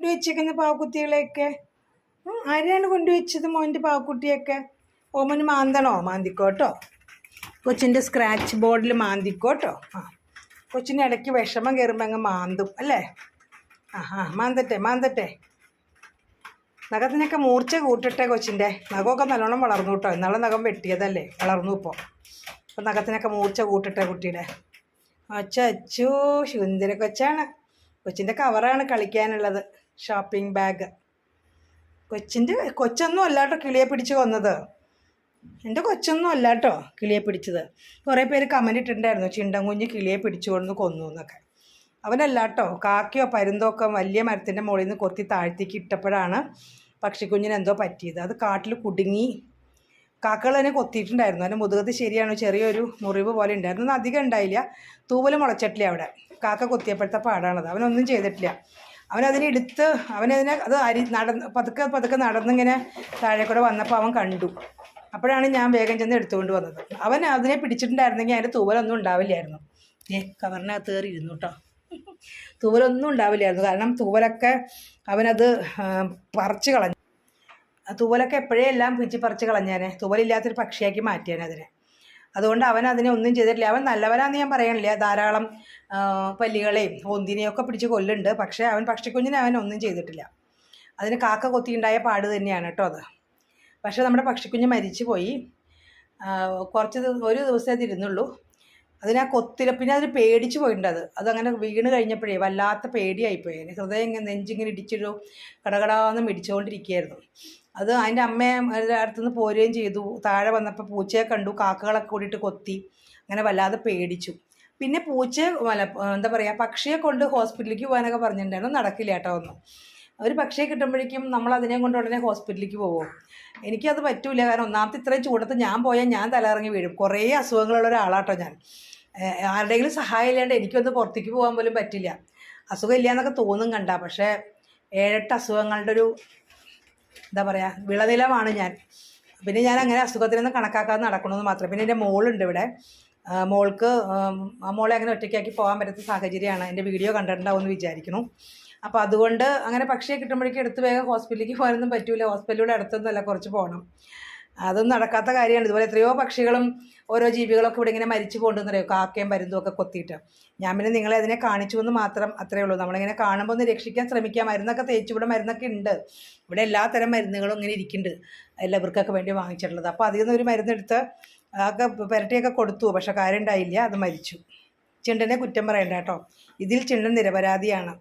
കൊണ്ടുവച്ചേക്കുന്ന പാവക്കുട്ടികളെയൊക്കെ? ആരെയാണ് കൊണ്ടുവച്ചത് മോൻ്റെ പാവക്കുട്ടിയൊക്കെ? ഓമന് മാന്തണോ? മാന്തിക്കോട്ടോ. കൊച്ചിൻ്റെ സ്ക്രാച്ച് ബോർഡിൽ മാന്തിക്കോട്ടോ. കൊച്ചിൻ്റെ ഇടയ്ക്ക് വിഷമം കയറുമ്പോൾ അങ്ങ് മാന്തും അല്ലേ? മാന്തട്ടെ. നഖത്തിനൊക്കെ മൂർച്ച കൂട്ടട്ടെ കൊച്ചിൻ്റെ. നഖമൊക്കെ നല്ലോണം വളർന്നു കേട്ടോ. ഇന്നാളെ നഖം വെട്ടിയതല്ലേ, വളർന്നു അപ്പോൾ നഖത്തിനൊക്കെ മൂർച്ച കൂട്ടട്ടെ കുട്ടിയുടെ. അച്ചോ സുന്ദര കൊച്ചാണ്. കൊച്ചിൻ്റെ കവറാണ് കളിക്കാനുള്ളത്. Shopping bag. കൊച്ചൊന്നും അല്ലാട്ടോ കിളിയെ പിടിച്ച് കൊന്നത്. എൻ്റെ കൊച്ചൊന്നും അല്ലാട്ടോ കിളിയെ പിടിച്ചത്. കുറേ പേര് കമൻ്റ് ഇട്ടിട്ടുണ്ടായിരുന്നു ചിണ്ടൻ കുഞ്ഞ് കിളിയെ പിടിച്ചു കൊണ്ട് കൊന്നു എന്നൊക്കെ. അവനല്ലാട്ടോ. കാക്കയോ പരുന്തൊക്കെ വലിയ മരത്തിൻ്റെ മുകളിൽ നിന്ന് കൊത്തി താഴ്ത്തിക്ക് ഇട്ടപ്പോഴാണ് പക്ഷിക്കുഞ്ഞിന് എന്തോ പറ്റിയത്. അത് കാട്ടിൽ കുടുങ്ങി. കാക്കകൾ തന്നെ കൊത്തിയിട്ടുണ്ടായിരുന്നു. അതിൻ്റെ മുതുകത്ത് ശരിയാണ് ചെറിയൊരു മുറിവ് പോലെ ഉണ്ടായിരുന്നു. അധികം ഉണ്ടായില്ല. തൂവൽ മുളച്ചിട്ടില്ല അവിടെ. കാക്ക കൊത്തിയപ്പോഴത്തെ പാടാണത്. അവനൊന്നും ചെയ്തിട്ടില്ല. അവനതിനെടുത്ത് പതുക്കെ നടന്നിങ്ങനെ താഴെ കൂടെ വന്നപ്പോൾ അവൻ കണ്ടു. അപ്പോഴാണ് ഞാൻ വേഗം ചെന്ന് എടുത്തുകൊണ്ട് വന്നത്. അവൻ അതിനെ പിടിച്ചിട്ടുണ്ടായിരുന്നെങ്കിൽ അതിൻ്റെ തൂവലൊന്നും ഉണ്ടാവില്ലായിരുന്നു. കവറിനകത്ത് കയറി ഇരുന്നു കേട്ടോ. തൂവലൊന്നും ഉണ്ടാവില്ലായിരുന്നു. കാരണം തൂവലൊക്കെ അവനത് പറിച്ച് കളഞ്ഞു. തൂവലൊക്കെ എപ്പോഴേ എല്ലാം പിടിച്ച് പറിച്ച് കളഞ്ഞേനെ. തൂവലില്ലാത്തൊരു പക്ഷിയാക്കി മാറ്റിയേനെ അതിനെ. അതുകൊണ്ട് അവൻ അതിനെ ഒന്നും ചെയ്തിട്ടില്ല. അവൻ നല്ലവനാന്ന് ഞാൻ പറയണില്ല. ധാരാളം പല്ലികളെയും ഒന്തിനെയൊക്കെ പിടിച്ച് കൊല്ലുന്നുണ്ട്. പക്ഷേ അവൻ പക്ഷിക്കുഞ്ഞിനെ അവൻ ഒന്നും ചെയ്തിട്ടില്ല. അതിന് കാക്ക കൊത്തിയുണ്ടായ പാട് തന്നെയാണ് കേട്ടോ അത്. പക്ഷേ നമ്മുടെ പക്ഷിക്കുഞ്ഞ് മരിച്ചു പോയി. ഒരു ദിവസമേ അത് ഇരുന്നുള്ളൂ. അതിനാ കൊത്തില. പിന്നെ അതിന് പേടിച്ച് പോയിട്ടുണ്ട്. അതങ്ങനെ വീണ് കഴിഞ്ഞപ്പോഴേ വല്ലാത്ത പേടിയായിപ്പോയി. ഹൃദയം നെഞ്ചിങ്ങനെ ഇടിച്ചൊരു കടകടാന്ന് ഇടിച്ചുകൊണ്ടിരിക്കുകയായിരുന്നു. അത് അതിൻ്റെ അമ്മയെ അടുത്തുനിന്ന് പോരുകയും ചെയ്തു. താഴെ വന്നപ്പോൾ പൂച്ചയെ കണ്ടു. കാക്കകളൊക്കെ കൂടിയിട്ട് കൊത്തി. അങ്ങനെ വല്ലാതെ പേടിച്ചു. പിന്നെ പക്ഷിയെ കൊണ്ട് ഹോസ്പിറ്റലിലേക്ക് പോകാനൊക്കെ പറഞ്ഞിട്ടുണ്ടായിരുന്നു. നടക്കില്ല കേട്ടോ ഒന്നും. ഒരു പക്ഷിയെ കിട്ടുമ്പോഴേക്കും നമ്മൾ അതിനെ കൊണ്ട് ഉടനെ ഹോസ്പിറ്റലിലേക്ക് പോകും. എനിക്കത് പറ്റൂല. കാരണം ഒന്നാമത്തെ ഇത്രയും ചൂടത്ത് ഞാൻ പോയാൽ ഞാൻ തലയിറങ്ങി വീഴും. കുറേ അസുഖങ്ങളുള്ള ഒരാളാട്ടോ ഞാൻ. ആരുടെയെങ്കിലും സഹായം ഇല്ലാണ്ട് എനിക്കൊന്ന് പുറത്തേക്ക് പോകാൻ പോലും പറ്റില്ല. അസുഖമില്ല എന്നൊക്കെ തോന്നും കണ്ട. പക്ഷേ 7-8 അസുഖങ്ങളുടെ ഒരു വിളനിലമാണ് ഞാൻ. പിന്നെ ഞാൻ അങ്ങനെ അസുഖത്തിനൊന്നും കണക്കാക്കാതെ നടക്കണമെന്ന് മാത്രം. പിന്നെ എൻ്റെ മോളുണ്ട് ഇവിടെ. മോളെ അങ്ങനെ ഒറ്റയ്ക്കാക്കി പോകാൻ പറ്റാത്ത സാഹചര്യമാണ്. എൻ്റെ വീഡിയോ കണ്ടിട്ടുണ്ടാവുമെന്ന് വിചാരിക്കുന്നു. അപ്പോൾ അതുകൊണ്ട് അങ്ങനെ പക്ഷിയെ കിട്ടുമ്പോഴേക്കും എടുത്ത് വേഗം ഹോസ്പിറ്റലിലേക്ക് പോകാനൊന്നും പറ്റില്ല. ഹോസ്പിറ്റലിലൂടെ അടുത്തൊന്നുമല്ല, കുറച്ച് പോകണം. അതൊന്നും നടക്കാത്ത കാര്യമാണ്. ഇതുപോലെ എത്രയോ പക്ഷികളും ഓരോ ജീവികളൊക്കെ ഇവിടെ ഇങ്ങനെ മരിച്ചു പോകണ്ടെന്നറിയോ, കാക്കയും പരുന്തും ഒക്കെ കൊത്തിയിട്ട്. ഞാൻ പിന്നെ നിങ്ങളെ അതിനെ കാണിച്ചു എന്ന് മാത്രം, അത്രയേ ഉള്ളൂ. നമ്മളിങ്ങനെ കാണുമ്പോൾ ഒന്ന് രക്ഷിക്കാൻ ശ്രമിക്കുക. മരുന്നൊക്കെ തേച്ച് ഇവിടെ മരുന്നൊക്കെ ഉണ്ട്. ഇവിടെ എല്ലാത്തരം മരുന്നുകളും ഇങ്ങനെ ഇരിക്കുന്നുണ്ട്, എല്ലാവർക്കൊക്കെ വേണ്ടി വാങ്ങിച്ചിട്ടുള്ളത്. അപ്പോൾ അതിൽ നിന്ന് ഒരു മരുന്നെടുത്ത് പുരട്ടിയൊക്കെ കൊടുത്തു. പക്ഷെ കാര്യം ഉണ്ടായില്ല, അത് മരിച്ചു. ചിണ്ടനെ കുറ്റം പറയണ്ട കേട്ടോ. ഇതിൽ ചിണ്ടൻ നിരപരാധിയാണ്.